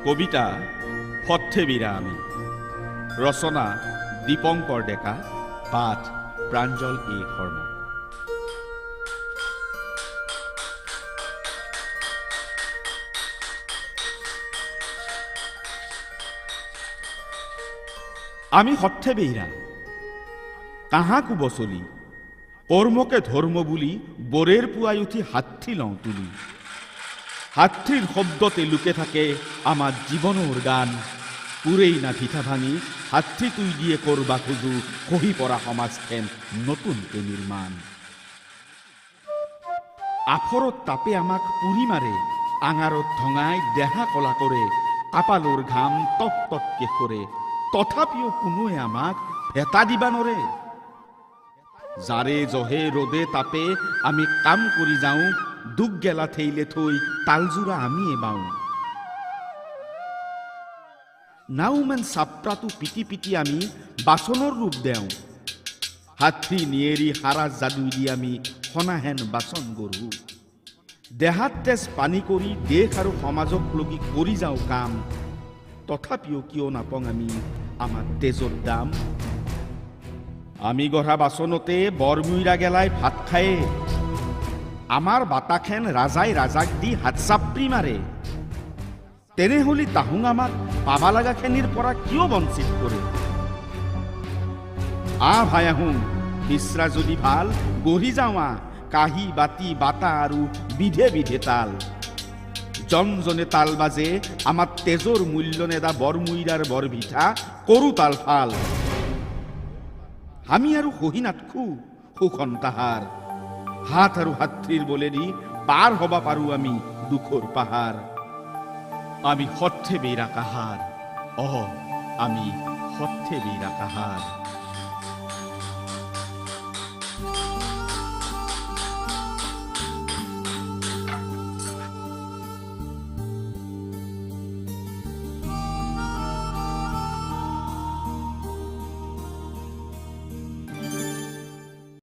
কবিতা সৰ্থেবীৰা আমি। ৰচনা দীপঙ্কৰ ডেকা। পাঠ প্ৰাঞ্জল এ শৰ্মা। আমি সৰ্থেবীৰা কাহাকো বচলি কৰ্মকে ধৰ্ম বুলি বৰেৰ পুৱাই উঠি হাতী লওঁ তুলি। হাতীৰ শব্দতে লুকে থাকে আমাৰ জীৱনৰ গান। পুৰেই না ভিঠা ভাঙি হাতী তুই দিয়ে কৰবা খোজো খহি পৰা সমাজখেন নতুনকে নিৰ্মাণ। আফৰত তাপে আমাক পুৰি মাৰে, আঙাৰত ধঙাই দেহা কলা কৰে, কাপালৰ ঘাম টপ টপকে সৰে, তথাপিও কোনোৱে আমাক ভেটা দিবা নৰে। জাৰে জহে ৰদে তাপে আমি কাম কৰি যাওঁ, দুখ গেলা ঠেইলে থৈ তালজোৰা আমি এবাওঁ। নাওমেন চাপৰাটো পিটি পিটি আমি বাচনৰ ৰূপ দেওঁ, হাতী নিয়েৰি হাৰা যাদুই দি আমি সনাহেন বাচন গঢ়ো। দেহাত তেজ পানী কৰি দেশ আৰু সমাজক লগি কৰি যাওঁ কাম, তথাপিও কিয় নাপাওঁ আমি আমাৰ তেজৰ দাম। আমি গঢ়া বাচনতে বৰমুইৰা গেলাই ভাত খায়ে, আমাৰ বাটাখেন ৰাজাই ৰাজাক দি হাত চাপৰি মাৰে। তেনেহলে তাহুং আমাক পাবা লগা খেনিৰ পৰা কিয় বঞ্চিত কৰে। ভাই আহোঁ মিশ্ৰা যদি ভাল গঢ়ি যাওঁ কাঁহী বাতি বাটা আৰু বিধে বিধে তাল। জনজনে তাল বাজে আমাৰ তেজৰ মূল্য নেদা বৰমুইৰাৰ বৰ ভিঠা কৰো তাল ফাল। আমি আৰু সহি নাথখো সুখন তাহাৰ, হাত আৰু হাতৃৰ বলেদি পাৰ হবা পাৰো আমি দুখৰ পাহাৰ। আমি সৰ্থেবীৰা কাহাৰ, আমি সৰ্থেবীৰা কাহাৰ।